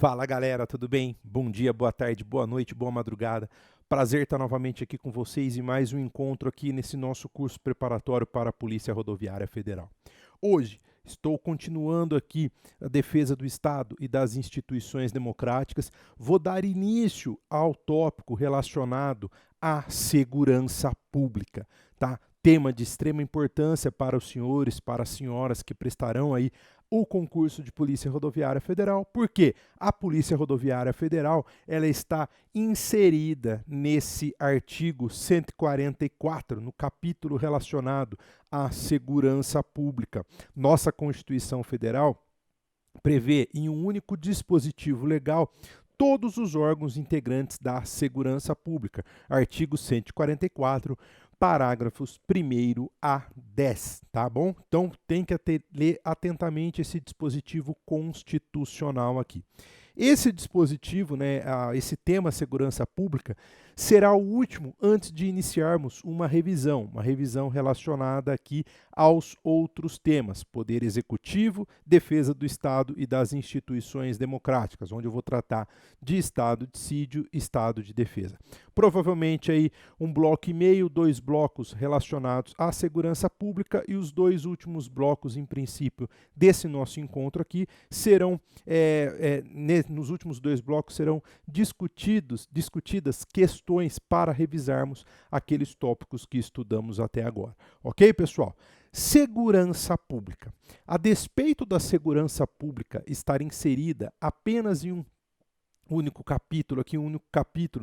Fala galera, tudo bem? Bom dia, boa tarde, boa noite, boa madrugada. Prazer estar novamente aqui com vocês em mais um encontro aqui nesse nosso curso preparatório para a Polícia Rodoviária Federal. Hoje estou continuando aqui a defesa do Estado e das instituições democráticas. Vou dar início ao tópico relacionado à segurança pública, tá? Tema de extrema importância para os senhores, para as senhoras que prestarão aí o concurso de Polícia Rodoviária Federal. Por quê? A Polícia Rodoviária Federal, ela está inserida nesse artigo 144, no capítulo relacionado à segurança pública. Nossa Constituição Federal prevê em um único dispositivo legal todos os órgãos integrantes da segurança pública. Artigo 144, parágrafos 1º a 10, tá bom? Então tem que ler atentamente esse dispositivo constitucional aqui. Esse dispositivo, esse tema segurança pública, será o último antes de iniciarmos uma revisão relacionada aqui aos outros temas, poder executivo, defesa do Estado e das instituições democráticas, onde eu vou tratar de Estado de sítio e Estado de defesa. Provavelmente aí um bloco e meio, 2 blocos relacionados à segurança pública e os 2 últimos blocos, em princípio, desse nosso encontro aqui serão, nos últimos 2 blocos serão discutidas questões para revisarmos aqueles tópicos que estudamos até agora. Ok, pessoal? Segurança pública. A despeito da segurança pública estar inserida apenas em um único capítulo,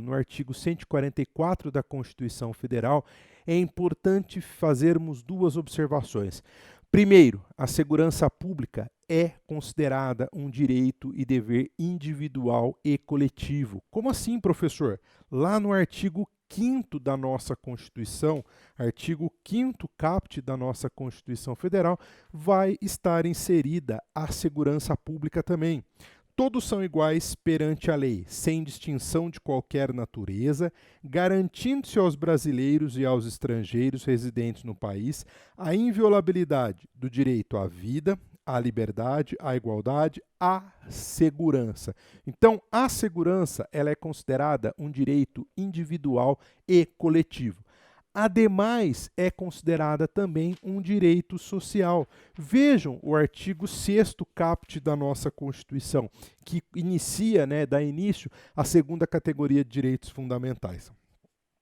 no artigo 144 da Constituição Federal, é importante fazermos 2 observações. Primeiro, a segurança pública é considerada um direito e dever individual e coletivo. Como assim, professor? Lá no artigo 5º da nossa Constituição, artigo 5º caput da nossa Constituição Federal, vai estar inserida a segurança pública também. Todos são iguais perante a lei, sem distinção de qualquer natureza, garantindo-se aos brasileiros e aos estrangeiros residentes no país a inviolabilidade do direito à vida, à liberdade, à igualdade, à segurança. Então, a segurança ela é considerada um direito individual e coletivo. Ademais, é considerada também um direito social. Vejam o artigo 6º caput da nossa Constituição, que dá início à 2ª categoria de direitos fundamentais.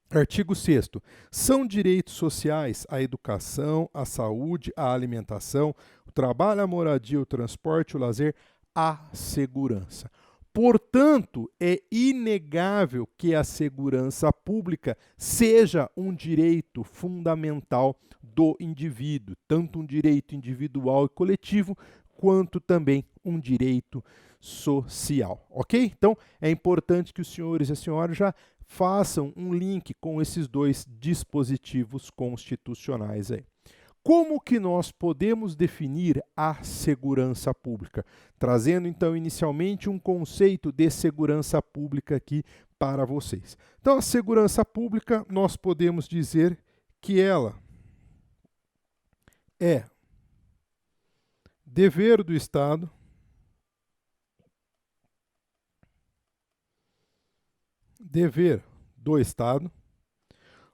Artigo 6º. São direitos sociais a educação, a saúde, a alimentação, o trabalho, a moradia, o transporte, o lazer, a segurança. Portanto, é inegável que a segurança pública seja um direito fundamental do indivíduo, tanto um direito individual e coletivo, quanto também um direito social, ok? Então, é importante que os senhores e as senhoras já façam um link com esses 2 dispositivos constitucionais aí. Como que nós podemos definir a segurança pública? Trazendo, então, inicialmente um conceito de segurança pública aqui para vocês. Então, a segurança pública, nós podemos dizer que ela é dever do Estado,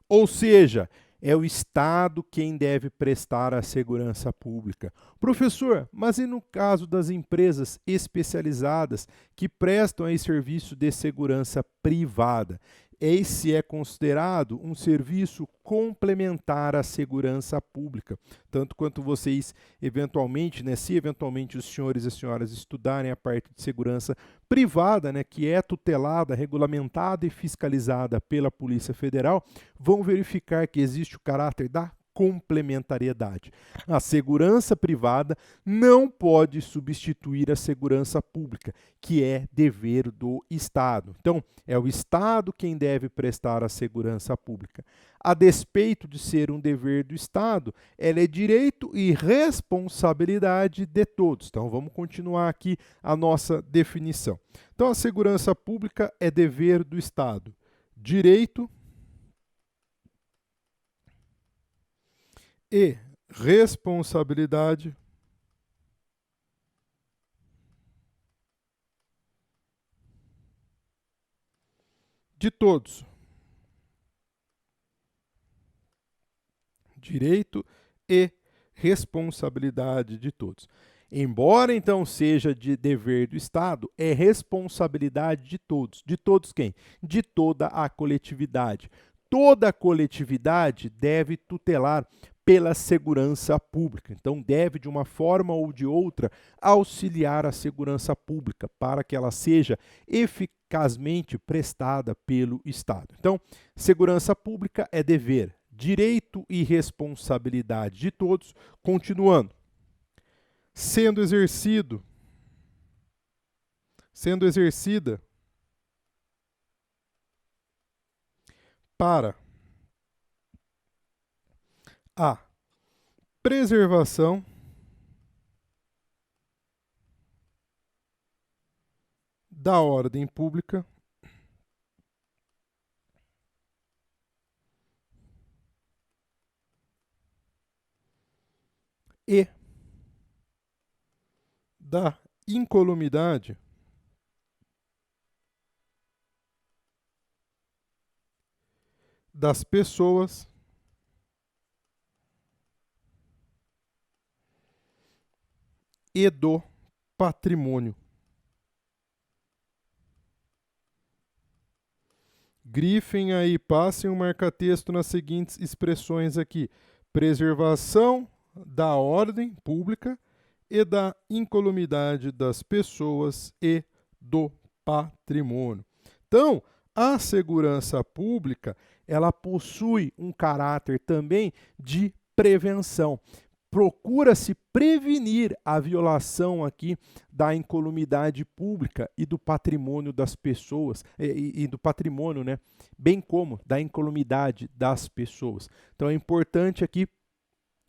ou seja, é o Estado quem deve prestar a segurança pública. Professor, mas e no caso das empresas especializadas que prestam aí serviço de segurança privada? Esse é considerado um serviço complementar à segurança pública, tanto quanto vocês eventualmente, se eventualmente os senhores e as senhoras estudarem a parte de segurança privada, que é tutelada, regulamentada e fiscalizada pela Polícia Federal, vão verificar que existe o caráter da complementariedade. A segurança privada não pode substituir a segurança pública, que é dever do Estado. Então, é o Estado quem deve prestar a segurança pública. A despeito de ser um dever do Estado, ela é direito e responsabilidade de todos. Então, vamos continuar aqui a nossa definição. Então, a segurança pública é dever do Estado, direito e responsabilidade de todos. Direito e responsabilidade de todos. Embora então seja de dever do Estado, é responsabilidade de todos. De todos quem? De toda a coletividade. Toda a coletividade deve tutelar pela segurança pública. Então, deve, de uma forma ou de outra, auxiliar a segurança pública para que ela seja eficazmente prestada pelo Estado. Então, segurança pública é dever, direito e responsabilidade de todos. Continuando, sendo exercida para a preservação da ordem pública e da incolumidade das pessoas e do patrimônio. Grifem aí, passem o marca-texto nas seguintes expressões aqui: preservação da ordem pública e da incolumidade das pessoas e do patrimônio. Então, a segurança pública, ela possui um caráter também de prevenção. Procura-se prevenir a violação aqui da incolumidade pública e do patrimônio das pessoas, e do patrimônio, né? Bem como da incolumidade das pessoas. Então é importante aqui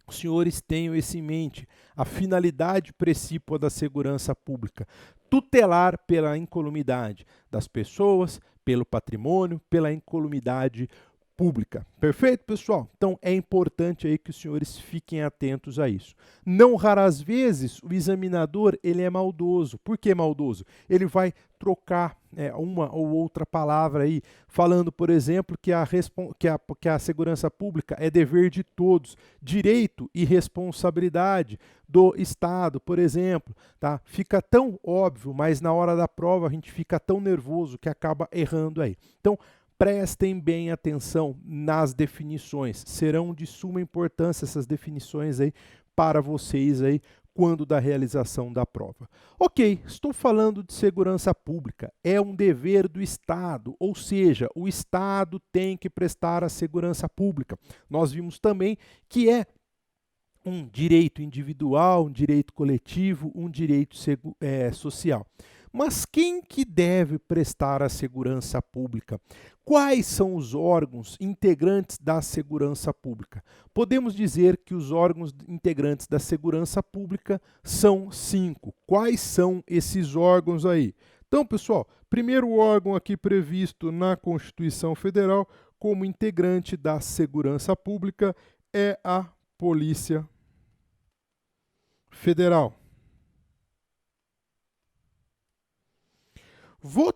os senhores tenham isso em mente. A finalidade precípua da segurança pública: tutelar pela incolumidade das pessoas, pelo patrimônio, pela incolumidade pública. Perfeito, pessoal? Então é importante aí que os senhores fiquem atentos a isso. Não raras vezes o examinador ele é maldoso. Por que maldoso? Ele vai trocar uma ou outra palavra aí, falando, por exemplo, que a segurança pública é dever de todos, direito e responsabilidade do Estado, por exemplo. Tá? Fica tão óbvio, mas na hora da prova a gente fica tão nervoso que acaba errando aí. Então, prestem bem atenção nas definições. Serão de suma importância essas definições aí para vocês aí quando da realização da prova. Ok, estou falando de segurança pública. É um dever do Estado, ou seja, o Estado tem que prestar a segurança pública. Nós vimos também que é um direito individual, um direito coletivo, um direito social. Mas quem que deve prestar a segurança pública? Quais são os órgãos integrantes da segurança pública? Podemos dizer que os órgãos integrantes da segurança pública são 5. Quais são esses órgãos aí? Então, pessoal, primeiro órgão aqui previsto na Constituição Federal como integrante da segurança pública é a Polícia Federal. Vou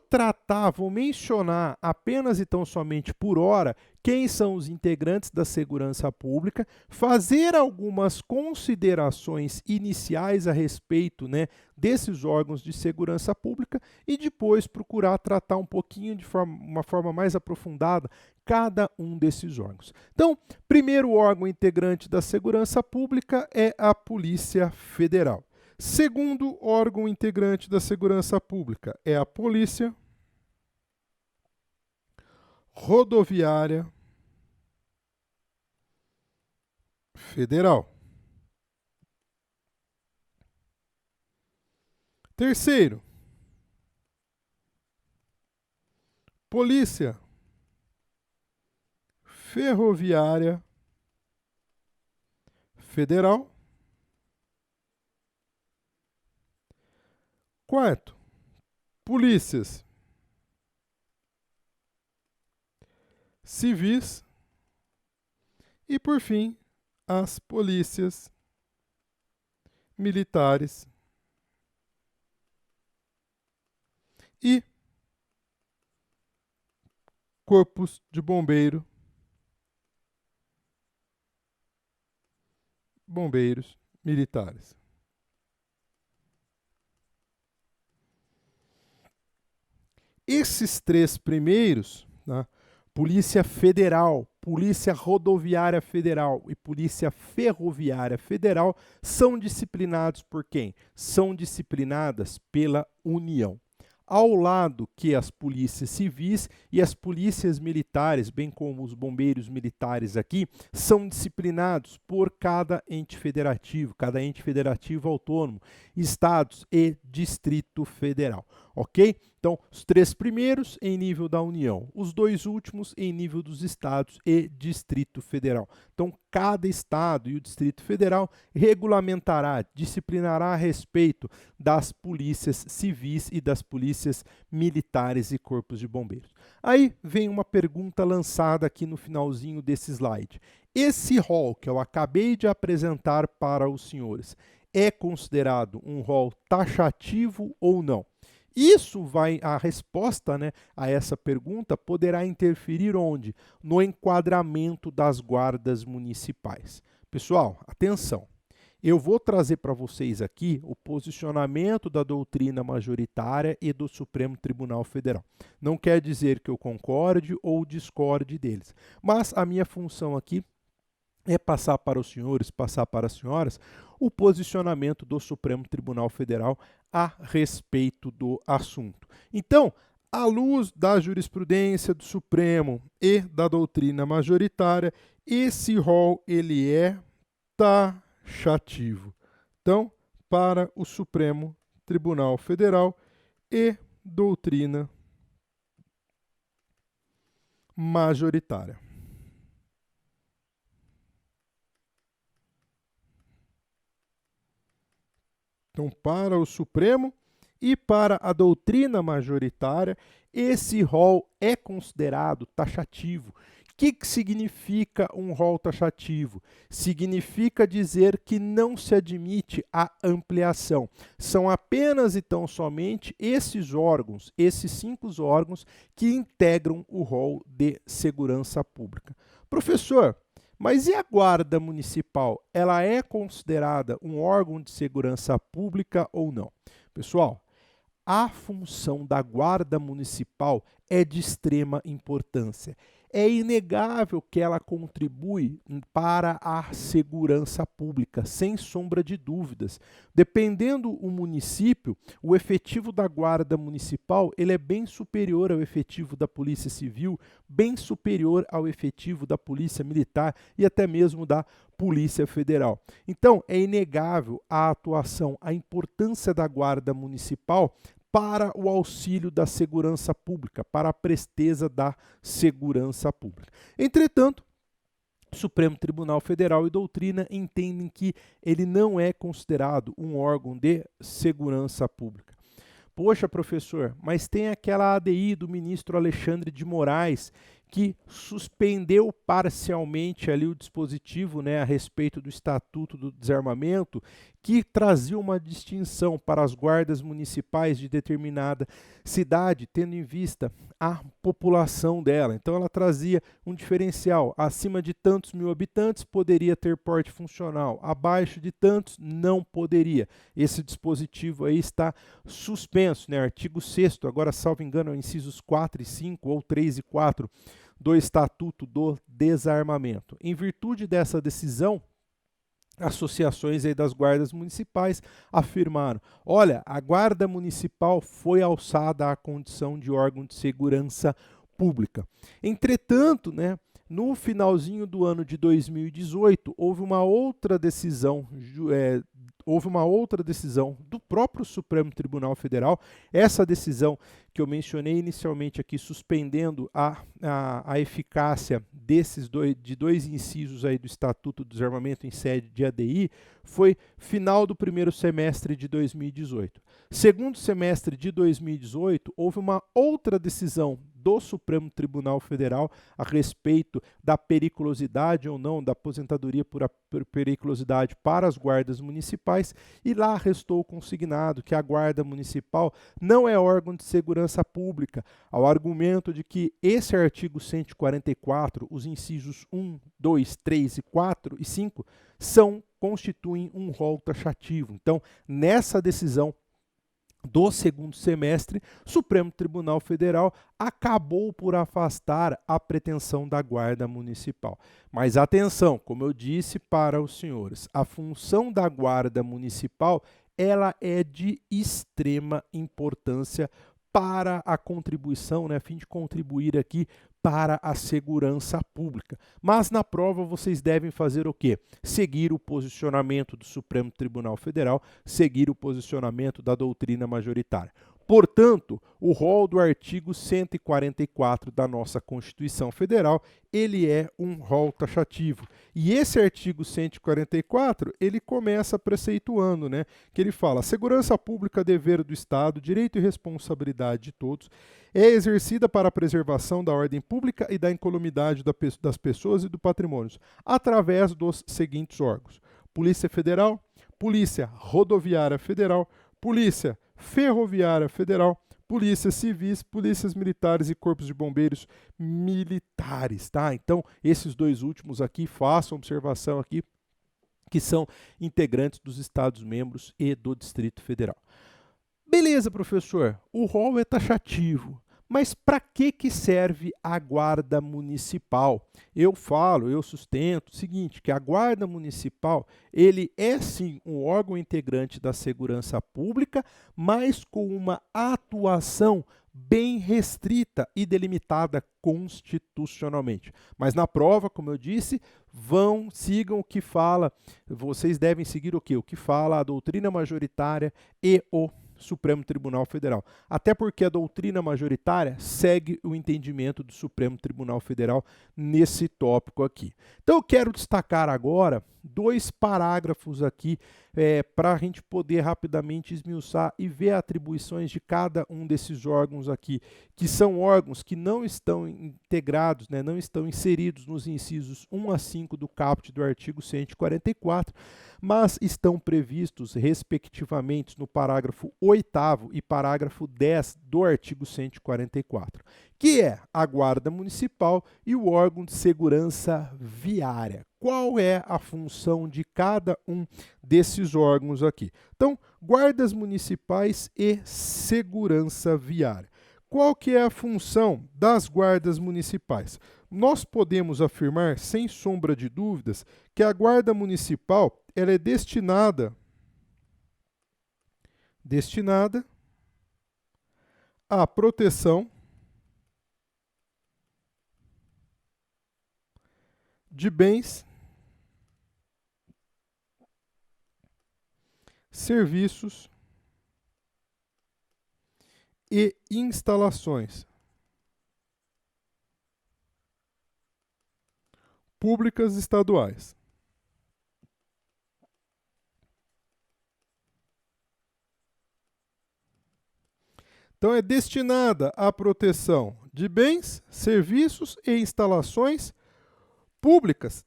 mencionar apenas e tão somente por hora quem são os integrantes da segurança pública, fazer algumas considerações iniciais a respeito, né, desses órgãos de segurança pública e depois procurar tratar um pouquinho de uma forma mais aprofundada cada um desses órgãos. Então, primeiro órgão integrante da segurança pública é a Polícia Federal. Segundo órgão integrante da segurança pública é a Polícia Rodoviária Federal. Terceiro, Polícia Ferroviária Federal. Quarto, polícias civis. E, por fim, as polícias militares e corpos de bombeiros militares. Esses três primeiros, né, Polícia Federal, Polícia Rodoviária Federal e Polícia Ferroviária Federal, são disciplinados por quem? São disciplinadas pela União. Ao lado que as polícias civis e as polícias militares, bem como os bombeiros militares aqui, são disciplinados por cada ente federativo autônomo, estados e Distrito Federal, ok? Então, os três primeiros em nível da União, os dois últimos em nível dos estados e Distrito Federal. Então, cada estado e o Distrito Federal regulamentará, disciplinará a respeito das polícias civis e das polícias militares e corpos de bombeiros. Aí vem uma pergunta lançada aqui no finalzinho desse slide. Esse rol que eu acabei de apresentar para os senhores é considerado um rol taxativo ou não? A resposta, né, a essa pergunta poderá interferir onde? No enquadramento das guardas municipais. Pessoal, atenção. Eu vou trazer para vocês aqui o posicionamento da doutrina majoritária e do Supremo Tribunal Federal. Não quer dizer que eu concorde ou discorde deles, mas a minha função aqui é passar para os senhores, passar para as senhoras, o posicionamento do Supremo Tribunal Federal a respeito do assunto. Então, à luz da jurisprudência do Supremo e da doutrina majoritária, esse rol ele é taxativo. Então, para o Supremo Tribunal Federal e doutrina majoritária. Então, para o Supremo e para a doutrina majoritária, esse rol é considerado taxativo. O que significa um rol taxativo? Significa dizer que não se admite a ampliação. São apenas e tão somente esses órgãos, esses 5 órgãos, que integram o rol de segurança pública. Professor, mas e a Guarda Municipal? Ela é considerada um órgão de segurança pública ou não? Pessoal, a função da Guarda Municipal é de extrema importância. É inegável que ela contribui para a segurança pública, sem sombra de dúvidas. Dependendo do município, o efetivo da Guarda Municipal ele é bem superior ao efetivo da Polícia Civil, bem superior ao efetivo da Polícia Militar e até mesmo da Polícia Federal. Então, é inegável a atuação, a importância da Guarda Municipal para o auxílio da segurança pública, para a presteza da segurança pública. Entretanto, o Supremo Tribunal Federal e doutrina entendem que ele não é considerado um órgão de segurança pública. Poxa, professor, mas tem aquela ADI do ministro Alexandre de Moraes que suspendeu parcialmente ali o dispositivo, né, a respeito do Estatuto do Desarmamento, que trazia uma distinção para as guardas municipais de determinada cidade, tendo em vista a população dela. Então ela trazia um diferencial. Acima de tantos mil habitantes poderia ter porte funcional, abaixo de tantos não poderia. Esse dispositivo aí está suspenso, né? Artigo 6º, agora salvo engano, incisos 4 e 5 ou 3 e 4 do Estatuto do Desarmamento. Em virtude dessa decisão, associações aí das guardas municipais afirmaram: olha, a guarda municipal foi alçada à condição de órgão de segurança pública. Entretanto, né, no finalzinho do ano de 2018, houve uma outra decisão do próprio Supremo Tribunal Federal, essa decisão que eu mencionei inicialmente aqui, suspendendo a eficácia de dois incisos aí do Estatuto do Desarmamento em sede de ADI, foi final do primeiro semestre de 2018. Segundo semestre de 2018, houve uma outra decisão do Supremo Tribunal Federal a respeito da periculosidade ou não da aposentadoria por periculosidade para as guardas municipais, e lá restou consignado que a Guarda Municipal não é órgão de segurança pública, ao argumento de que esse artigo 144, os incisos 1, 2, 3, 4 e 5, constituem um rol taxativo. Então, nessa decisão do segundo semestre, o Supremo Tribunal Federal acabou por afastar a pretensão da Guarda Municipal. Mas atenção, como eu disse para os senhores, a função da Guarda Municipal ela é de extrema importância para a contribuição, a fim de contribuir aqui para a segurança pública. Mas na prova vocês devem fazer o quê? Seguir o posicionamento do Supremo Tribunal Federal, seguir o posicionamento da doutrina majoritária. Portanto, o rol do artigo 144 da nossa Constituição Federal, ele é um rol taxativo. E esse artigo 144, ele começa preceituando, que ele fala: a segurança pública é dever do Estado, direito e responsabilidade de todos, é exercida para a preservação da ordem pública e da incolumidade das pessoas e do patrimônio, através dos seguintes órgãos: Polícia Federal, Polícia Rodoviária Federal, Polícia Ferroviária Federal, polícias civis, polícias militares e corpos de bombeiros militares, tá? Então, esses dois últimos aqui, façam observação aqui, que são integrantes dos Estados-membros e do Distrito Federal. Beleza, professor, o rol é taxativo, mas para que serve a Guarda Municipal? Eu sustento o seguinte, que a Guarda Municipal, ele é sim um órgão integrante da segurança pública, mas com uma atuação bem restrita e delimitada constitucionalmente. Mas na prova, como eu disse, sigam o que fala, vocês devem seguir o quê? O que fala a doutrina majoritária e o Supremo Tribunal Federal. Até porque a doutrina majoritária segue o entendimento do Supremo Tribunal Federal nesse tópico aqui. Então eu quero destacar agora 2 parágrafos aqui para a gente poder rapidamente esmiuçar e ver atribuições de cada um desses órgãos aqui, que são órgãos que não estão integrados, não estão inseridos nos incisos 1 a 5 do caput do artigo 144, mas estão previstos, respectivamente, no parágrafo 8º e parágrafo 10 do artigo 144, que é a Guarda Municipal e o órgão de segurança viária. Qual é a função de cada um desses órgãos aqui? Então, guardas municipais e segurança viária. Qual que é a função das guardas municipais? Nós podemos afirmar, sem sombra de dúvidas, que a Guarda Municipal ela é destinada à proteção de bens, serviços e instalações públicas estaduais. Então, é destinada à proteção de bens, serviços e instalações públicas,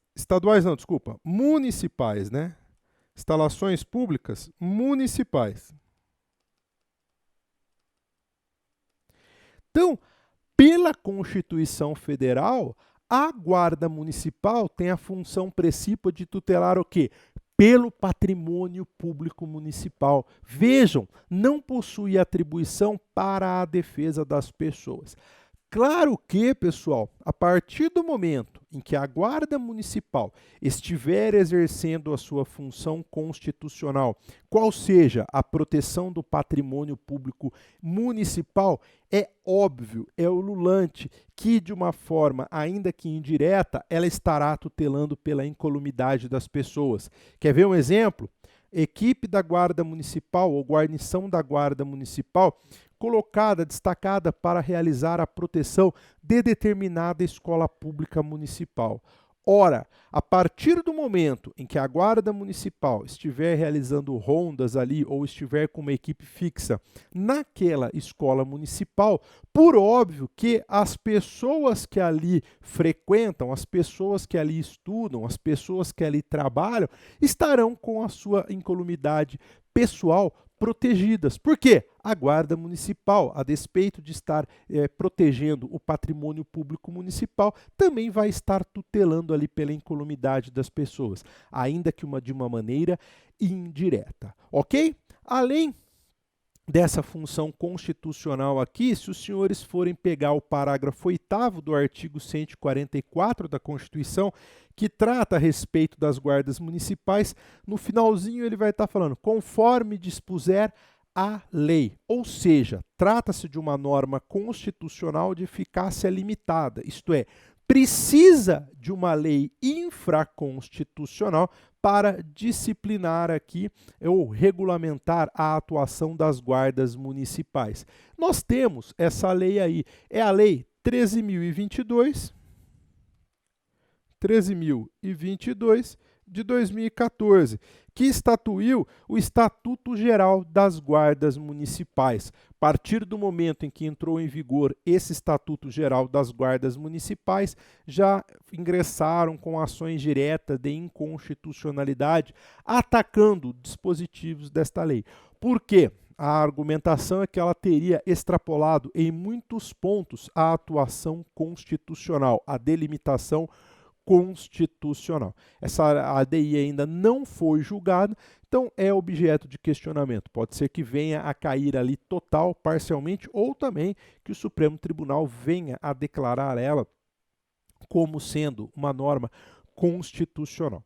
municipais, Instalações públicas municipais. Então, pela Constituição Federal, a Guarda Municipal tem a função precípua de tutelar o quê? Pelo patrimônio público municipal. Vejam, não possui atribuição para a defesa das pessoas. Claro que, pessoal, a partir do momento em que a Guarda Municipal estiver exercendo a sua função constitucional, qual seja a proteção do patrimônio público municipal, é óbvio, é ululante que, de uma forma ainda que indireta, ela estará tutelando pela incolumidade das pessoas. Quer ver um exemplo? Equipe da Guarda Municipal ou guarnição da Guarda Municipal destacada para realizar a proteção de determinada escola pública municipal. Ora, a partir do momento em que a Guarda Municipal estiver realizando rondas ali ou estiver com uma equipe fixa naquela escola municipal, por óbvio que as pessoas que ali frequentam, as pessoas que ali estudam, as pessoas que ali trabalham, estarão com a sua incolumidade pessoal protegidas. Por quê? A Guarda Municipal, a despeito de estar protegendo o patrimônio público municipal, também vai estar tutelando ali pela incolumidade das pessoas, ainda que de uma maneira indireta. Ok? Além dessa função constitucional aqui, se os senhores forem pegar o parágrafo 8º do artigo 144 da Constituição, que trata a respeito das guardas municipais, no finalzinho ele vai estar falando, conforme dispuser a lei, ou seja, trata-se de uma norma constitucional de eficácia limitada, isto é, precisa de uma lei infraconstitucional para disciplinar aqui ou regulamentar a atuação das guardas municipais. Nós temos essa lei aí, é a lei 13.022 de 2014, que estatuiu o Estatuto Geral das Guardas Municipais. A partir do momento em que entrou em vigor esse Estatuto Geral das Guardas Municipais, já ingressaram com ações diretas de inconstitucionalidade, atacando dispositivos desta lei. Por quê? A argumentação é que ela teria extrapolado em muitos pontos a atuação constitucional, a delimitação constitucional. Essa ADI ainda não foi julgada, então é objeto de questionamento. Pode ser que venha a cair ali total, parcialmente, ou também que o Supremo Tribunal venha a declarar ela como sendo uma norma constitucional.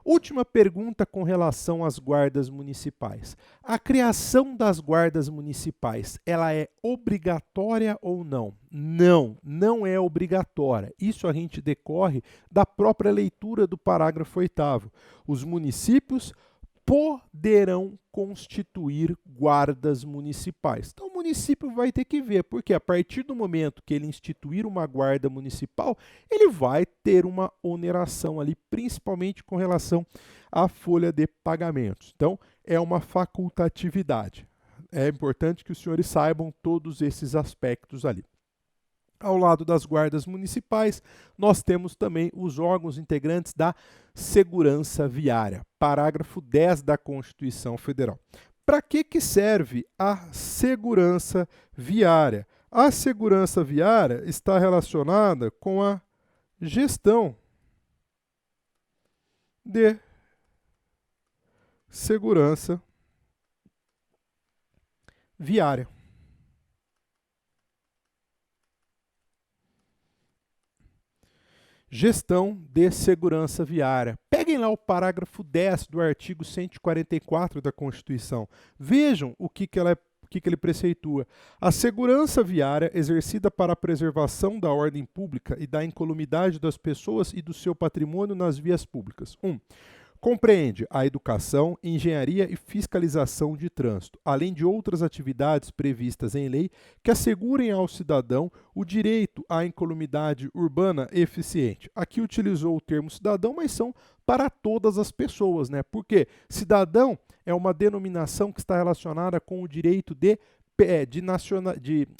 Última pergunta com relação às guardas municipais. A criação das guardas municipais, ela é obrigatória ou não? Não, não é obrigatória. Isso a gente decorre da própria leitura do parágrafo 8º. Os municípios poderão constituir guardas municipais. Então o município vai ter que ver, porque a partir do momento que ele instituir uma guarda municipal, ele vai ter uma oneração ali, principalmente com relação à folha de pagamentos. Então é uma facultatividade. É importante que os senhores saibam todos esses aspectos ali. Ao lado das guardas municipais, nós temos também os órgãos integrantes da segurança viária, parágrafo 10 da Constituição Federal. Para que serve a segurança viária? A segurança viária está relacionada com a gestão de segurança viária. Gestão de segurança viária. Peguem lá o parágrafo 10 do artigo 144 da Constituição. Vejam o que ele preceitua. A segurança viária exercida para a preservação da ordem pública e da incolumidade das pessoas e do seu patrimônio nas vias públicas. 1. Compreende a educação, engenharia e fiscalização de trânsito, além de outras atividades previstas em lei que assegurem ao cidadão o direito à incolumidade urbana eficiente. Aqui utilizou o termo cidadão, mas são para todas as pessoas, né? Porque cidadão é uma denominação que está relacionada com o direito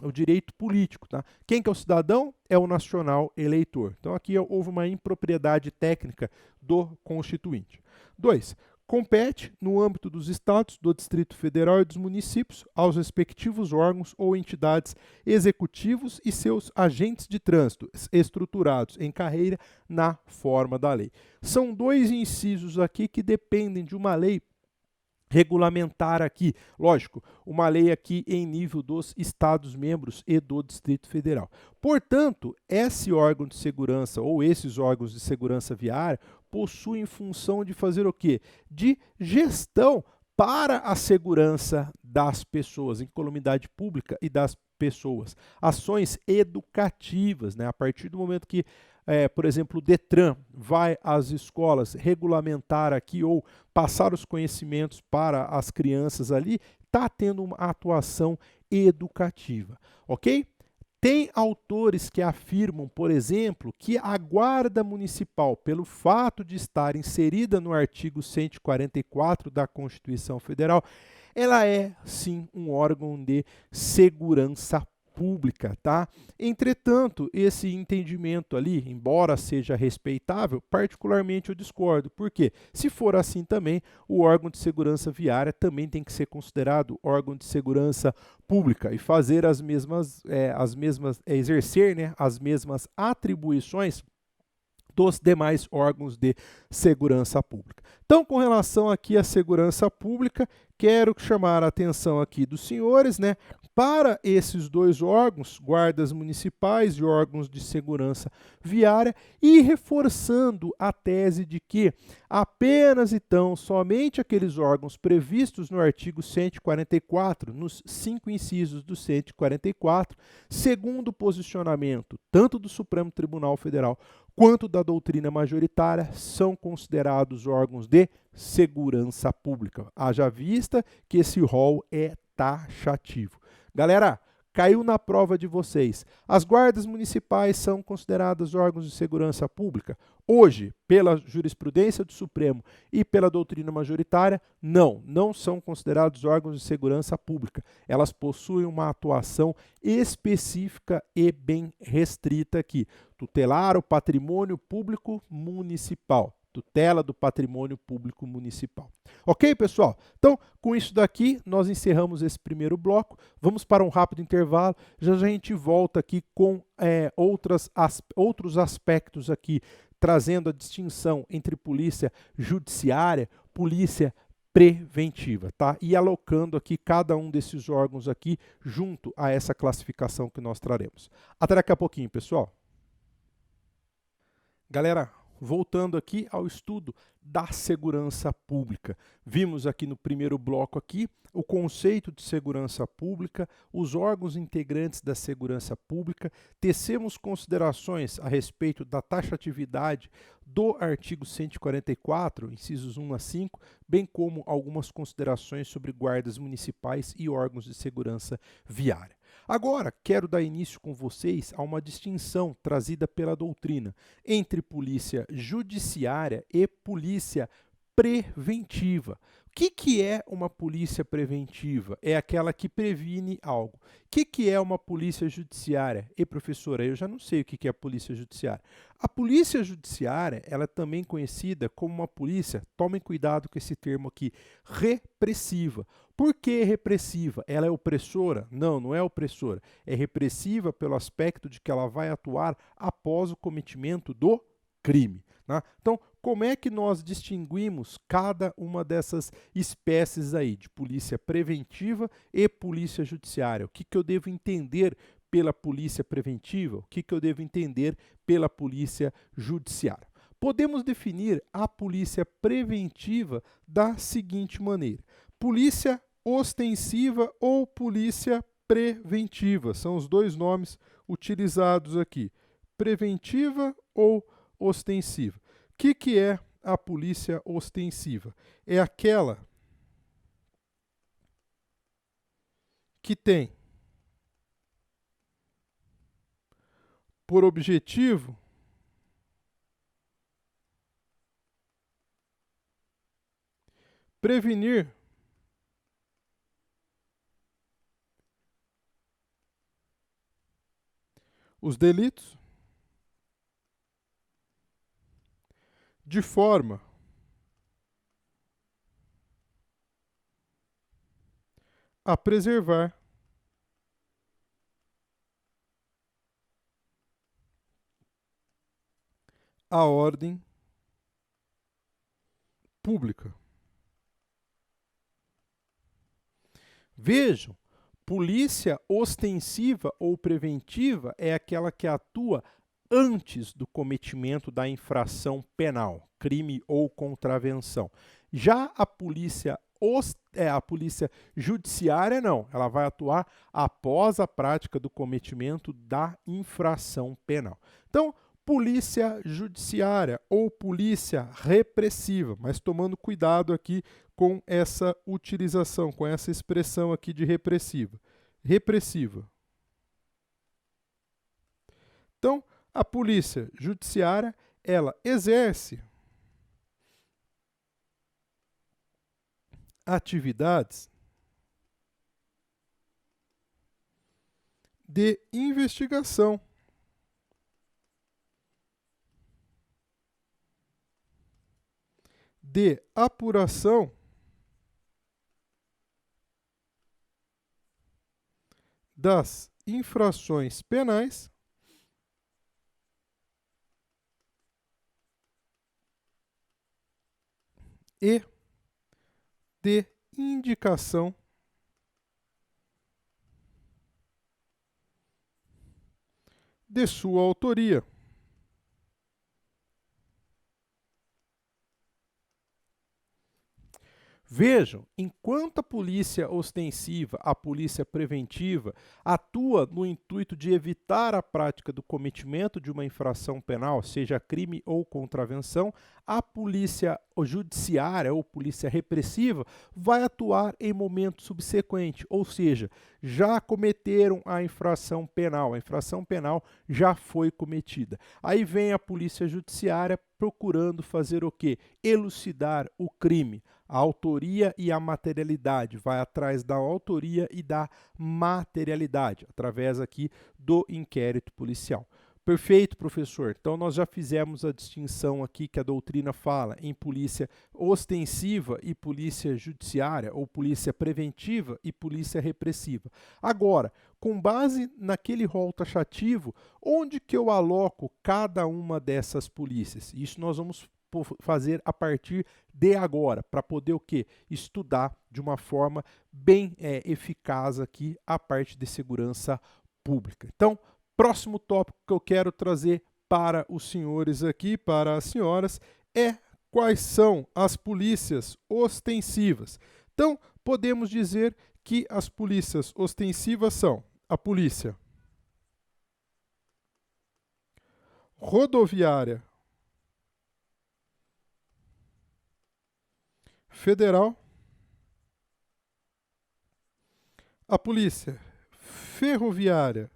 o direito político. Tá? Quem que é o cidadão? É o nacional eleitor. Então aqui houve uma impropriedade técnica do Constituinte. 2. Compete, no âmbito dos estados, do Distrito Federal e dos municípios, aos respectivos órgãos ou entidades executivos e seus agentes de trânsito, estruturados em carreira na forma da lei. São dois incisos aqui que dependem de uma lei regulamentar aqui, lógico, uma lei aqui em nível dos Estados-membros e do Distrito Federal. Portanto, esse órgão de segurança ou esses órgãos de segurança viária possuem função de fazer o quê? De gestão para a segurança das pessoas, incolumidade pública e das pessoas. Ações educativas, né? A partir do momento que por exemplo, o Detran vai às escolas regulamentar aqui ou passar os conhecimentos para as crianças ali, está tendo uma atuação educativa, ok? Tem autores que afirmam, por exemplo, que a Guarda Municipal, pelo fato de estar inserida no artigo 144 da Constituição Federal, ela é, sim, um órgão de segurança pública, tá? Entretanto, esse entendimento ali, embora seja respeitável, particularmente eu discordo. Por quê? Se for assim também, o órgão de segurança viária também tem que ser considerado órgão de segurança pública e fazer exercer, né, as mesmas atribuições dos demais órgãos de segurança pública. Então, com relação aqui à segurança pública, quero chamar a atenção aqui dos senhores, né, para esses dois órgãos, guardas municipais e órgãos de segurança viária, e reforçando a tese de que apenas então somente aqueles órgãos previstos no artigo 144, nos 5 incisos do 144, segundo o posicionamento tanto do Supremo Tribunal Federal quanto da doutrina majoritária, são considerados órgãos de segurança pública. Haja vista que esse rol é taxativo. Galera, caiu na prova de vocês. As guardas municipais são consideradas órgãos de segurança pública? Hoje, pela jurisprudência do Supremo e pela doutrina majoritária, não são considerados órgãos de segurança pública. Elas possuem uma atuação específica e bem restrita aqui. Tutelar o patrimônio público municipal. Tutela do patrimônio público municipal. Ok, pessoal? Então, com isso daqui, nós encerramos esse primeiro bloco. Vamos para um rápido intervalo. Já a gente volta aqui com outros aspectos aqui, trazendo a distinção entre polícia judiciária, polícia preventiva, tá? E alocando aqui cada um desses órgãos aqui junto a essa classificação que nós traremos. Até daqui a pouquinho, pessoal. Galera, voltando aqui ao estudo da segurança pública. Vimos aqui no primeiro bloco aqui o conceito de segurança pública, os órgãos integrantes da segurança pública, tecemos considerações a respeito da taxatividade do artigo 144, incisos 1 a 5, bem como algumas considerações sobre guardas municipais e órgãos de segurança viária. Agora, quero dar início com vocês a uma distinção trazida pela doutrina entre polícia judiciária e polícia preventiva. O que é uma polícia preventiva? É aquela que previne algo. O que é uma polícia judiciária? E professora, eu já não sei o que é a polícia judiciária. A polícia judiciária, ela é também conhecida como uma polícia, tomem cuidado com esse termo aqui, repressiva. Por que repressiva? Ela é opressora? Não, não é opressora. É repressiva pelo aspecto de que ela vai atuar após o cometimento do crime. Né? Então, como é que nós distinguimos cada uma dessas espécies aí, de polícia preventiva e polícia judiciária? O que eu devo entender pela polícia preventiva? O que eu devo entender pela polícia judiciária? Podemos definir a polícia preventiva da seguinte maneira: polícia ostensiva ou polícia preventiva. São os dois nomes utilizados aqui. Preventiva ou ostensiva. O que é a polícia ostensiva? É aquela que tem por objetivo prevenir os delitos de forma a preservar a ordem pública. Vejam, polícia ostensiva ou preventiva é aquela que atua antes do cometimento da infração penal, crime ou contravenção. Já a polícia judiciária não, ela vai atuar após a prática do cometimento da infração penal. Então, polícia judiciária ou polícia repressiva, mas tomando cuidado aqui com essa utilização, com essa expressão aqui de repressiva. Repressiva. Então, a polícia judiciária, ela exerce atividades de investigação, de apuração das infrações penais e de indicação de sua autoria. Vejam, enquanto a polícia ostensiva, a polícia preventiva, atua no intuito de evitar a prática do cometimento de uma infração penal, seja crime ou contravenção, a polícia judiciária ou polícia repressiva vai atuar em momento subsequente, ou seja, já cometeram a infração penal já foi cometida. Aí vem a polícia judiciária procurando fazer o quê? Elucidar o crime. A autoria e a materialidade, vai atrás da autoria e da materialidade, através aqui do inquérito policial. Perfeito, professor. Então, nós já fizemos a distinção aqui que a doutrina fala em polícia ostensiva e polícia judiciária, ou polícia preventiva e polícia repressiva. Agora, com base naquele rol taxativo, onde que eu aloco cada uma dessas polícias? Isso nós vamos fazer a partir de agora, para poder o quê? Estudar de uma forma bem eficaz aqui a parte de segurança pública. Então, próximo tópico que eu quero trazer para os senhores aqui, para as senhoras, é quais são as polícias ostensivas. Então, podemos dizer que as polícias ostensivas são a polícia rodoviária federal, a polícia ferroviária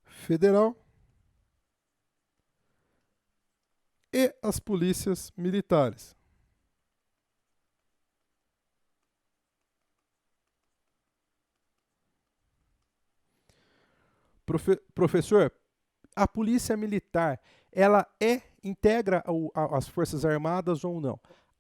federal e as polícias militares. Professor, a polícia militar, ela integra as Forças Armadas ou não?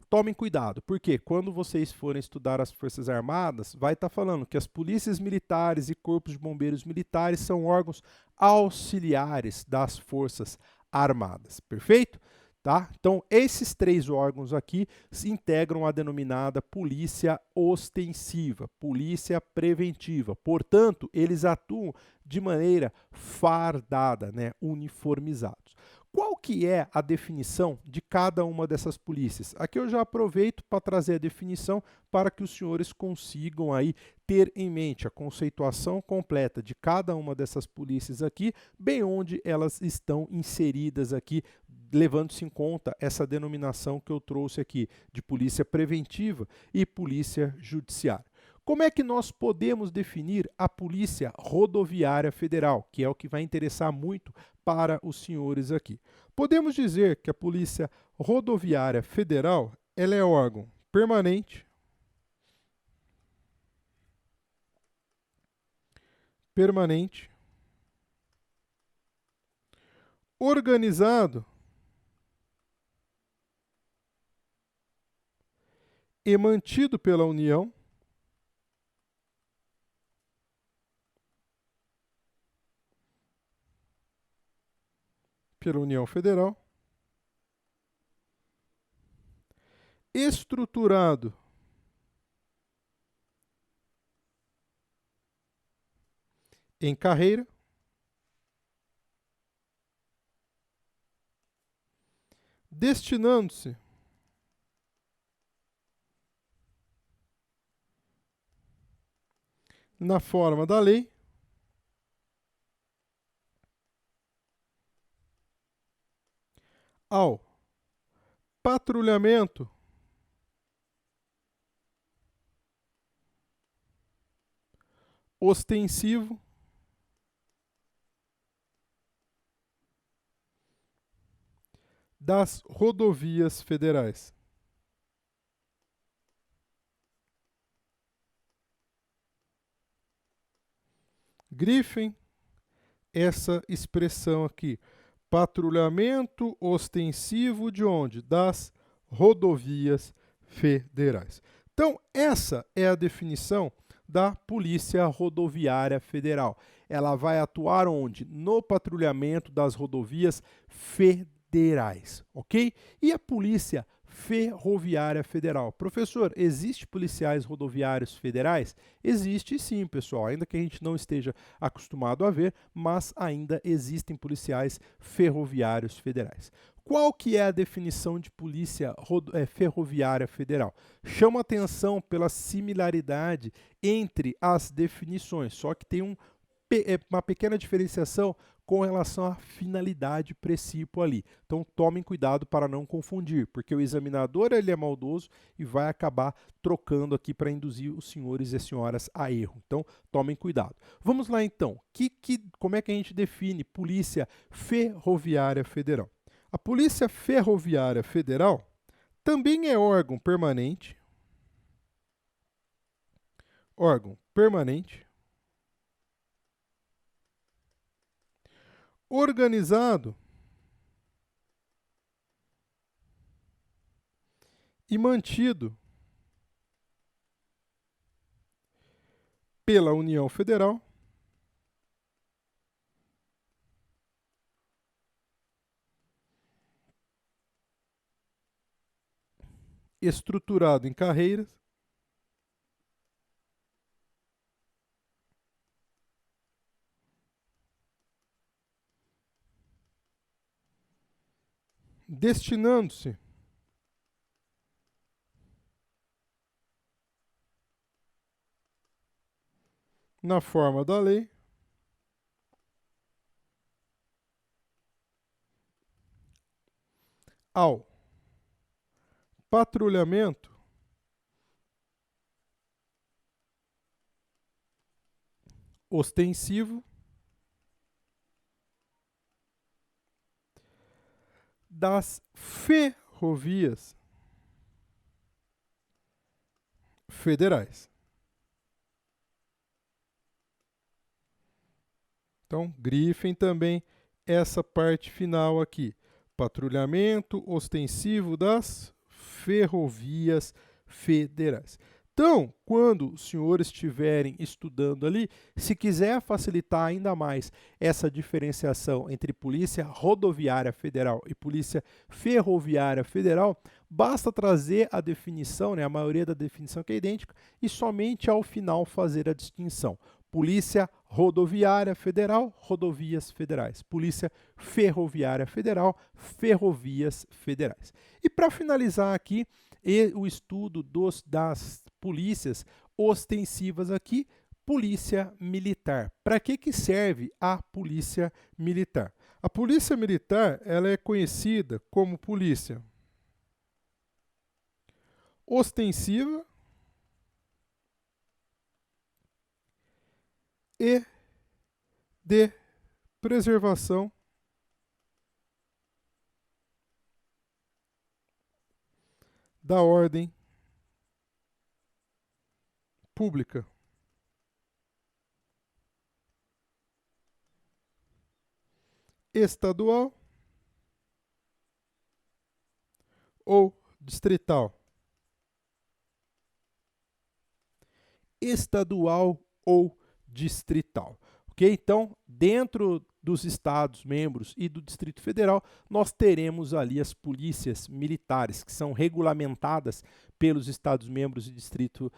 Tomem cuidado, porque quando vocês forem estudar as Forças Armadas, vai estar falando que as polícias militares e corpos de bombeiros militares são órgãos auxiliares das Forças Armadas, perfeito? Tá? Então, esses três órgãos aqui se integram a denominada polícia ostensiva, polícia preventiva. Portanto, eles atuam de maneira fardada, né? Uniformizados. Qual que é a definição de cada uma dessas polícias? Aqui eu já aproveito para trazer a definição para que os senhores consigam aí ter em mente a conceituação completa de cada uma dessas polícias aqui, bem onde elas estão inseridas aqui, levando-se em conta essa denominação que eu trouxe aqui de polícia preventiva e polícia judiciária. Como é que nós podemos definir a Polícia Rodoviária Federal, que é o que vai interessar muito para os senhores aqui? Podemos dizer que a Polícia Rodoviária Federal, ela é órgão permanente, organizado e mantido pela União, Federal, estruturado em carreira, destinando-se na forma da lei ao patrulhamento ostensivo das rodovias federais. Grifem essa expressão aqui. Patrulhamento ostensivo de onde? Das rodovias federais. Então, essa é a definição da Polícia Rodoviária Federal. Ela vai atuar onde? No patrulhamento das rodovias federais, ok? E a Polícia Ferroviária Federal. Professor, existe policiais rodoviários federais? Existe sim, pessoal, ainda que a gente não esteja acostumado a ver, mas ainda existem policiais ferroviários federais. Qual que é a definição de polícia ferroviária federal? Chama atenção pela similaridade entre as definições, só que tem uma pequena diferenciação com relação à finalidade princípio ali. Então tomem cuidado para não confundir, porque o examinador ele é maldoso e vai acabar trocando aqui para induzir os senhores e senhoras a erro. Então tomem cuidado. Vamos lá então. Como é que a gente define Polícia Ferroviária Federal? A Polícia Ferroviária Federal também é órgão permanente, organizado e mantido pela União Federal, estruturado em carreiras, destinando-se na forma da lei ao patrulhamento ostensivo das ferrovias federais. Então, grifem também essa parte final aqui. Patrulhamento ostensivo das ferrovias federais. Então, quando os senhores estiverem estudando ali, se quiser facilitar ainda mais essa diferenciação entre Polícia Rodoviária Federal e Polícia Ferroviária Federal, basta trazer a definição, né, a maioria da definição que é idêntica, e somente ao final fazer a distinção. Polícia Rodoviária Federal, rodovias federais. Polícia Ferroviária Federal, ferrovias federais. E para finalizar aqui, o estudo das polícias ostensivas aqui, polícia militar. Para que serve a polícia militar? A polícia militar ela é conhecida como polícia ostensiva e de preservação da ordem pública. Estadual ou distrital. Estadual ou distrital. Ok? Então, dentro dos estados membros e do Distrito Federal, nós teremos ali as polícias militares, que são regulamentadas pelos estados membros e Distrito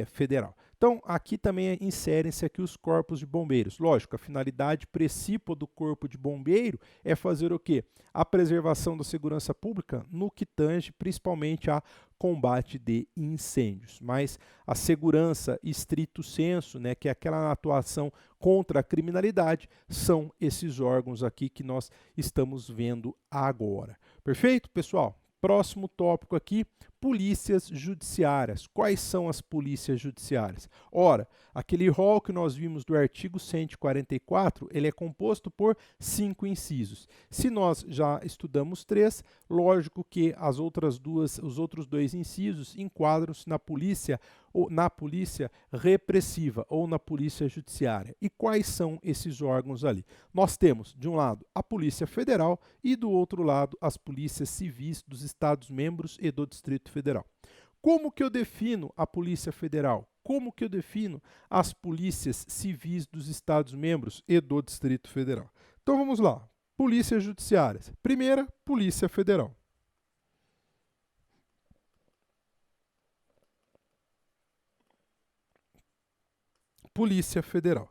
Federal. Então, aqui também inserem-se aqui os corpos de bombeiros. Lógico, a finalidade principal do corpo de bombeiro é fazer o quê? A preservação da segurança pública no que tange principalmente a combate de incêndios. Mas a segurança estrito sensu, né, que é aquela atuação contra a criminalidade, são esses órgãos aqui que nós estamos vendo agora. Perfeito, pessoal? Próximo tópico aqui, polícias judiciárias. Quais são as polícias judiciárias? Ora, aquele rol que nós vimos do artigo 144, ele é composto por 5 incisos. Se nós já estudamos 3, lógico que os outros 2 incisos enquadram-se na polícia repressiva ou na polícia judiciária. E quais são esses órgãos ali? Nós temos, de um lado, a Polícia Federal e, do outro lado, as polícias civis dos Estados-membros e do Distrito Federal. Como que eu defino a Polícia Federal? Como que eu defino as polícias civis dos Estados-membros e do Distrito Federal? Então vamos lá. Polícias judiciárias. Primeira, Polícia Federal. Polícia Federal.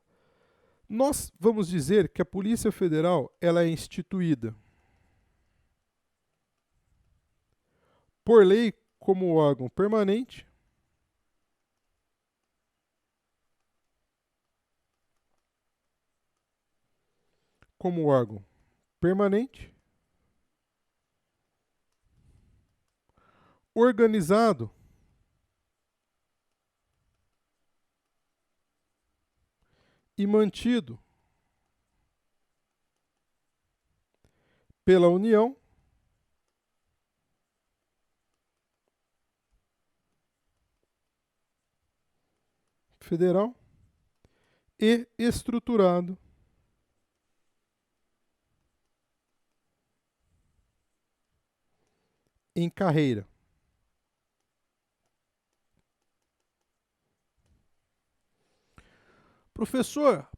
Nós vamos dizer que a Polícia Federal ela é instituída por lei como órgão permanente organizado e mantido pela União Federal e estruturado em carreira. Professor,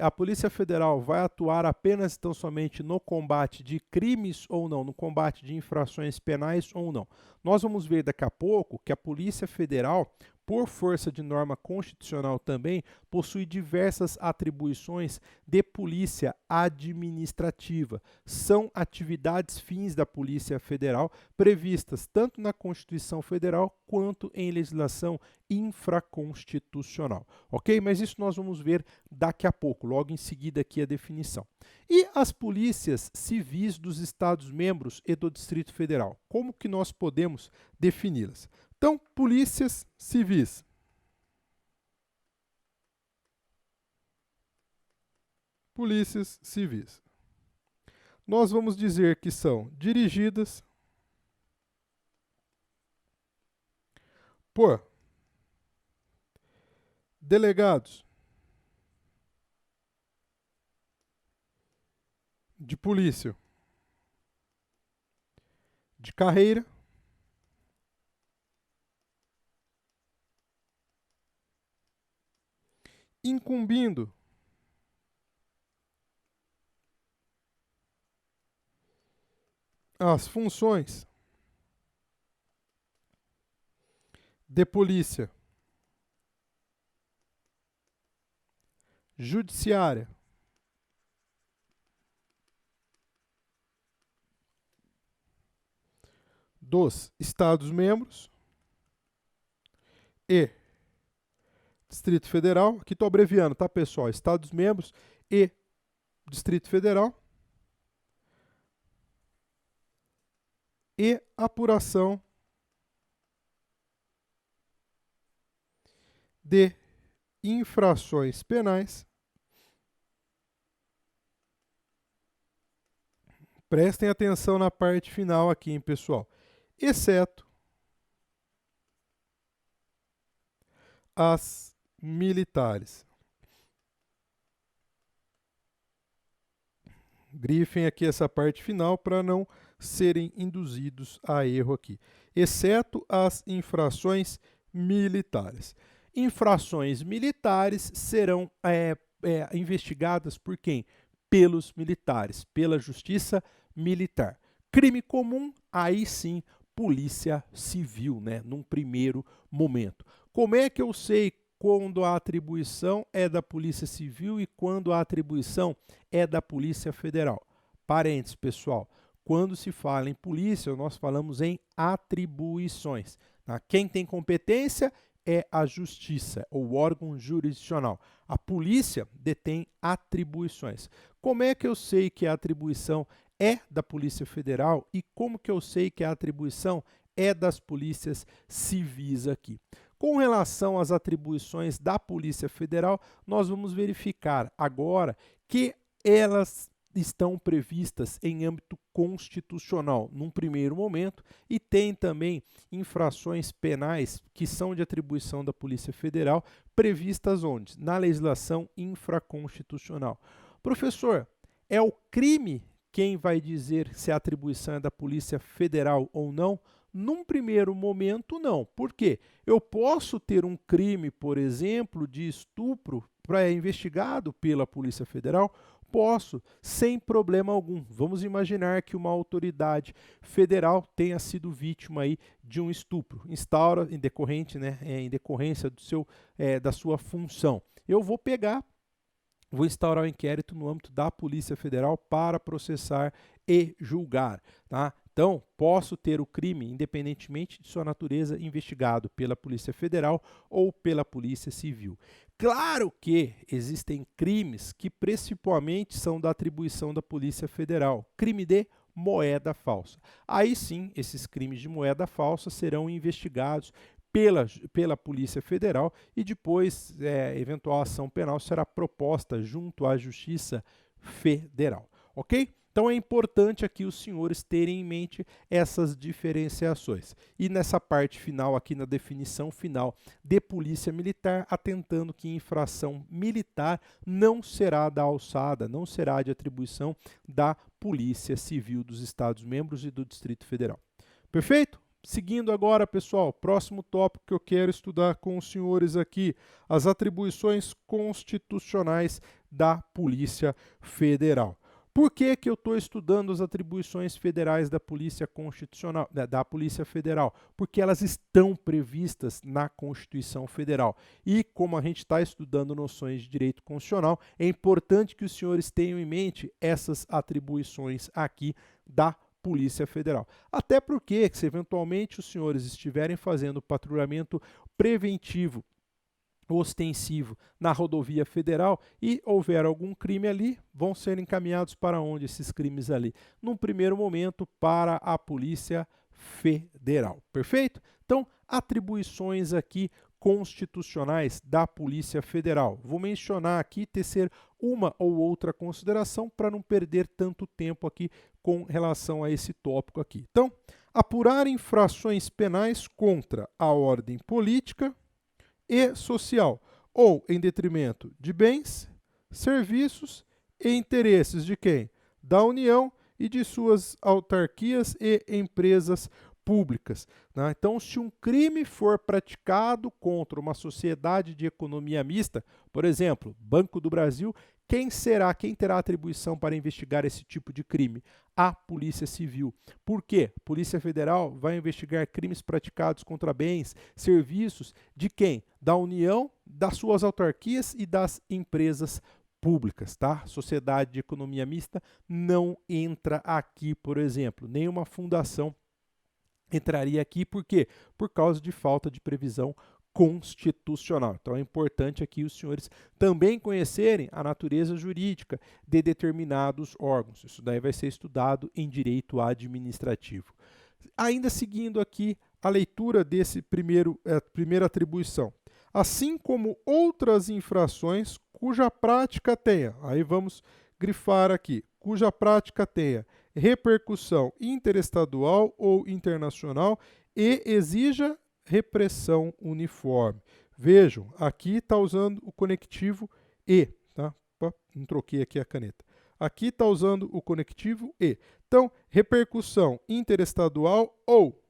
a Polícia Federal vai atuar apenas tão somente no combate de crimes ou não, no combate de infrações penais ou não? Nós vamos ver daqui a pouco que a Polícia Federal, por força de norma constitucional também, possui diversas atribuições de polícia administrativa. São atividades fins da Polícia Federal previstas tanto na Constituição Federal quanto em legislação infraconstitucional, ok? Mas isso nós vamos ver daqui a pouco, logo em seguida aqui a definição. E as polícias civis dos Estados-membros e do Distrito Federal, como que nós podemos defini-las? Então, polícias civis. Polícias civis. Nós vamos dizer que são dirigidas por delegados de polícia de carreira incumbindo as funções de polícia judiciária dos Estados-membros e Distrito Federal. Aqui estou abreviando, tá, pessoal? Estados-membros e Distrito Federal. E apuração de infrações penais. Prestem atenção na parte final aqui, hein, pessoal? Exceto as militares. Grifem aqui essa parte final para não serem induzidos a erro aqui. Exceto as infrações militares. Infrações militares serão investigadas por quem? Pelos militares, pela Justiça Militar. Crime comum, aí sim, Polícia Civil, né? Num primeiro momento. Como é que eu sei quando a atribuição é da Polícia Civil e quando a atribuição é da Polícia Federal? Parênteses, pessoal. Quando se fala em polícia, nós falamos em atribuições. Tá? Quem tem competência é a Justiça, ou o órgão jurisdicional. A polícia detém atribuições. Como é que eu sei que a atribuição é da Polícia Federal e como que eu sei que a atribuição é das polícias civis aqui. Com relação às atribuições da Polícia Federal, nós vamos verificar agora que elas estão previstas em âmbito constitucional, num primeiro momento, e tem também infrações penais que são de atribuição da Polícia Federal, previstas onde? Na legislação infraconstitucional. Professor, é o crime quem vai dizer se a atribuição é da Polícia Federal ou não? Num primeiro momento, não. Por quê? Eu posso ter um crime, por exemplo, de estupro investigado pela Polícia Federal? Posso, sem problema algum. Vamos imaginar que uma autoridade federal tenha sido vítima aí de um estupro, em decorrência da sua função. Eu vou instaurar um inquérito no âmbito da Polícia Federal para processar e julgar, tá? Então, posso ter o crime, independentemente de sua natureza, investigado pela Polícia Federal ou pela Polícia Civil. Claro que existem crimes que principalmente são da atribuição da Polícia Federal. Crime de moeda falsa. Aí sim, esses crimes de moeda falsa serão investigados pela Polícia Federal e depois, eventual ação penal será proposta junto à Justiça Federal. Ok? Então é importante aqui os senhores terem em mente essas diferenciações. E nessa parte final, aqui na definição final de polícia militar, atentando que infração militar não será da alçada, não será de atribuição da Polícia Civil dos Estados-membros e do Distrito Federal. Perfeito? Seguindo agora, pessoal, próximo tópico que eu quero estudar com os senhores aqui, as atribuições constitucionais da Polícia Federal. Por que eu estou estudando as atribuições federais da Polícia Constitucional, da Polícia Federal? Porque elas estão previstas na Constituição Federal. E como a gente está estudando noções de direito constitucional, é importante que os senhores tenham em mente essas atribuições aqui da Polícia Federal. Até porque, se eventualmente os senhores estiverem fazendo patrulhamento preventivo ostensivo na rodovia federal e houver algum crime ali, vão ser encaminhados para onde esses crimes ali? Num primeiro momento, para a Polícia Federal. Perfeito? Então, atribuições aqui constitucionais da Polícia Federal. Vou mencionar aqui, tecer uma ou outra consideração para não perder tanto tempo aqui com relação a esse tópico aqui. Então, apurar infrações penais contra a ordem política e social, ou em detrimento de bens, serviços e interesses de quem? Da União e de suas autarquias e empresas públicas. Né? Então, se um crime for praticado contra uma sociedade de economia mista, por exemplo, Banco do Brasil, quem terá atribuição para investigar esse tipo de crime? A Polícia Civil. Por quê? A Polícia Federal vai investigar crimes praticados contra bens, serviços de quem? Da União, das suas autarquias e das empresas públicas, tá? Sociedade de economia mista não entra aqui, por exemplo. Nenhuma fundação entraria aqui, por quê? Por causa de falta de previsão constitucional. Então é importante aqui os senhores também conhecerem a natureza jurídica de determinados órgãos. Isso daí vai ser estudado em direito administrativo. Ainda seguindo aqui a leitura desse primeira atribuição. Assim como outras infrações cuja prática tenha, aí vamos grifar aqui, cuja prática tenha repercussão interestadual ou internacional e exija repressão uniforme. Vejam, aqui está usando o conectivo e, tá? Não troquei aqui a caneta. Aqui está usando o conectivo e. Então, repercussão interestadual ou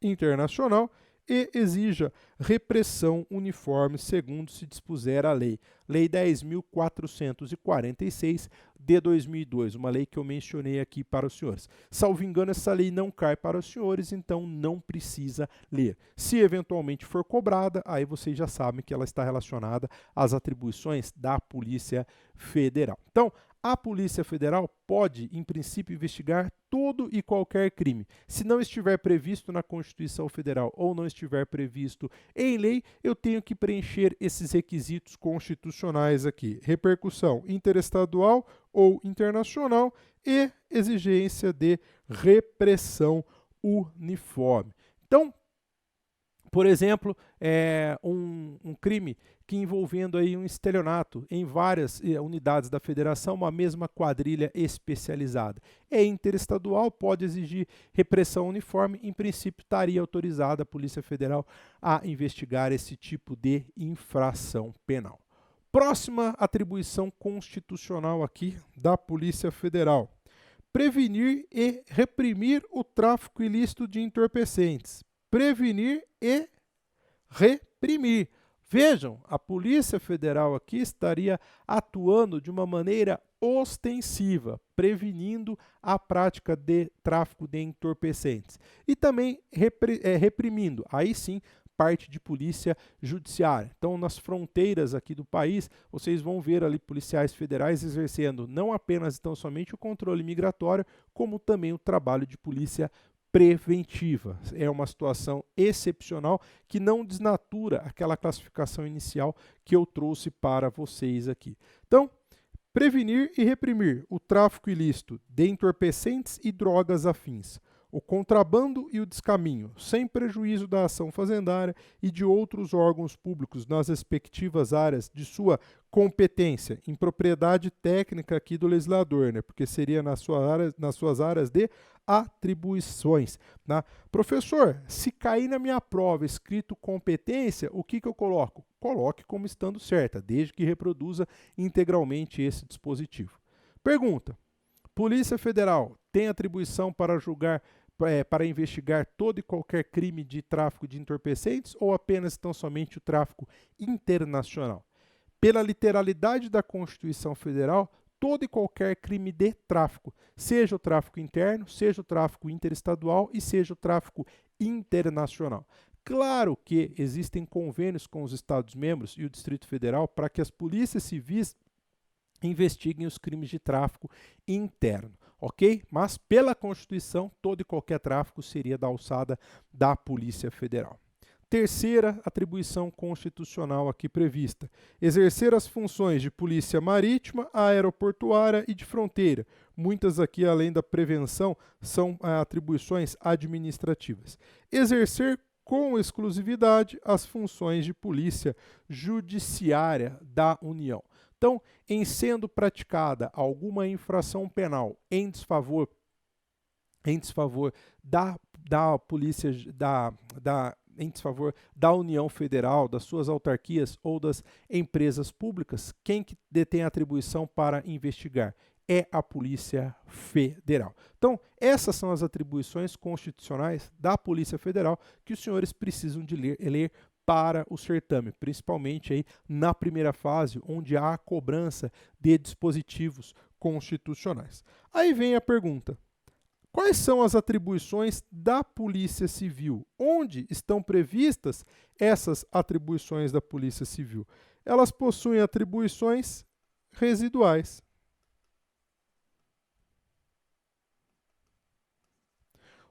internacional e exija repressão uniforme, segundo se dispuser a lei. Lei 10.446 de 2002, uma lei que eu mencionei aqui para os senhores. Salvo engano, essa lei não cai para os senhores, então não precisa ler. Se eventualmente for cobrada, aí vocês já sabem que ela está relacionada às atribuições da Polícia Federal. Então, a Polícia Federal pode, em princípio, investigar todo e qualquer crime. Se não estiver previsto na Constituição Federal ou não estiver previsto em lei, eu tenho que preencher esses requisitos constitucionais aqui. Repercussão interestadual ou internacional e exigência de repressão uniforme. Então, por exemplo, um crime que envolvendo aí um estelionato em várias unidades da federação, uma mesma quadrilha especializada. É interestadual, pode exigir repressão uniforme, em princípio estaria autorizada a Polícia Federal a investigar esse tipo de infração penal. Próxima atribuição constitucional aqui da Polícia Federal: prevenir e reprimir o tráfico ilícito de entorpecentes. Prevenir e reprimir. Vejam, a Polícia Federal aqui estaria atuando de uma maneira ostensiva, prevenindo a prática de tráfico de entorpecentes. E também reprimindo, aí sim, parte de polícia judiciária. Então, nas fronteiras aqui do país, vocês vão ver ali policiais federais exercendo não apenas, então, somente o controle migratório, como também o trabalho de polícia preventiva. É uma situação excepcional que não desnatura aquela classificação inicial que eu trouxe para vocês aqui. Então, prevenir e reprimir o tráfico ilícito de entorpecentes e drogas afins, o contrabando e o descaminho, sem prejuízo da ação fazendária e de outros órgãos públicos nas respectivas áreas de sua competência, em propriedade técnica aqui do legislador, né? Porque seria nas suas áreas de atribuições. Né? Professor, se cair na minha prova escrito competência, o que eu coloco? Coloque como estando certa, desde que reproduza integralmente esse dispositivo. Pergunta: Polícia Federal tem atribuição para julgar, para investigar todo e qualquer crime de tráfico de entorpecentes ou apenas tão somente o tráfico internacional? Pela literalidade da Constituição Federal, todo e qualquer crime de tráfico, seja o tráfico interno, seja o tráfico interestadual e seja o tráfico internacional. Claro que existem convênios com os Estados-membros e o Distrito Federal para que as polícias civis investiguem os crimes de tráfico interno, ok? Mas pela Constituição, todo e qualquer tráfico seria da alçada da Polícia Federal. Terceira atribuição constitucional aqui prevista: exercer as funções de polícia marítima, aeroportuária e de fronteira. Muitas aqui, além da prevenção, são atribuições administrativas. Exercer com exclusividade as funções de polícia judiciária da União. Então, em sendo praticada alguma infração penal em desfavor da polícia, em desfavor da União Federal, das suas autarquias ou das empresas públicas, quem que detém a atribuição para investigar? É a Polícia Federal. Então, essas são as atribuições constitucionais da Polícia Federal que os senhores precisam de ler para o certame, principalmente aí na primeira fase, onde há a cobrança de dispositivos constitucionais. Aí vem a pergunta: quais são as atribuições da Polícia Civil? Onde estão previstas essas atribuições da Polícia Civil? Elas possuem atribuições residuais.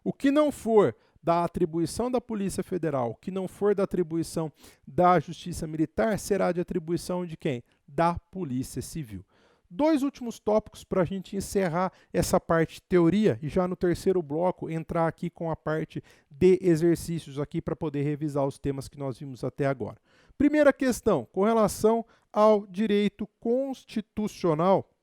O que não for da atribuição da Polícia Federal, o que não for da atribuição da Justiça Militar, será de atribuição de quem? Da Polícia Civil. Dois últimos tópicos para a gente encerrar essa parte de teoria e já no terceiro bloco entrar aqui com a parte de exercícios aqui para poder revisar os temas que nós vimos até agora. Primeira questão, com relação ao direito constitucional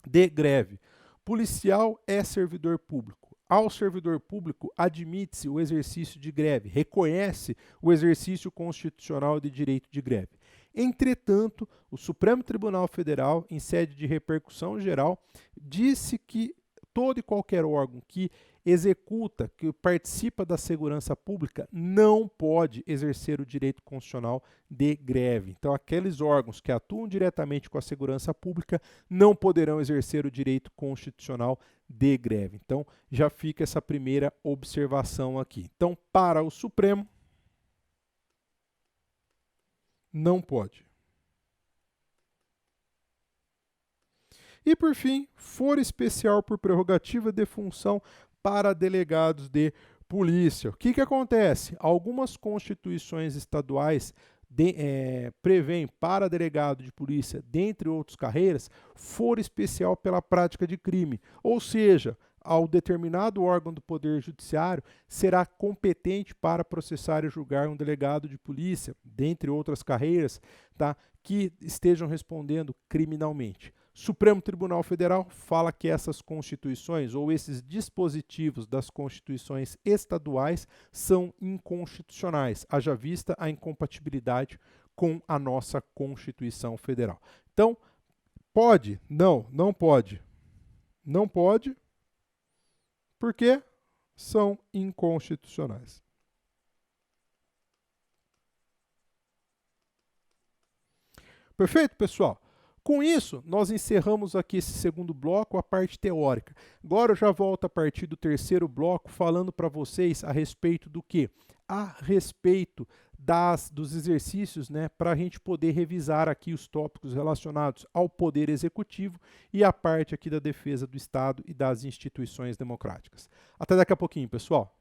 de greve. Policial é servidor público. Ao servidor público, admite-se o exercício de greve, reconhece o exercício constitucional de direito de greve. Entretanto, o Supremo Tribunal Federal, em sede de repercussão geral, disse que todo e qualquer órgão que executa, que participa da segurança pública, não pode exercer o direito constitucional de greve. Então, aqueles órgãos que atuam diretamente com a segurança pública não poderão exercer o direito constitucional de greve. Então, já fica essa primeira observação aqui. Então, para o Supremo, não pode. E, por fim, foro especial por prerrogativa de função para delegados de polícia. O que acontece? Algumas constituições estaduais prevêem para delegado de polícia, dentre outras carreiras, foro especial pela prática de crime. Ou seja, ao determinado órgão do Poder Judiciário será competente para processar e julgar um delegado de polícia, dentre outras carreiras, tá, que estejam respondendo criminalmente. Supremo Tribunal Federal fala que essas constituições ou esses dispositivos das constituições estaduais são inconstitucionais, haja vista a incompatibilidade com a nossa Constituição Federal. Então, pode? Não, não pode. Não pode, porque são inconstitucionais. Perfeito, pessoal? Com isso, nós encerramos aqui esse segundo bloco, a parte teórica. Agora eu já volto a partir do terceiro bloco falando para vocês a respeito do quê? A respeito dos exercícios, né, para a gente poder revisar aqui os tópicos relacionados ao Poder Executivo e a parte aqui da defesa do Estado e das instituições democráticas. Até daqui a pouquinho, pessoal.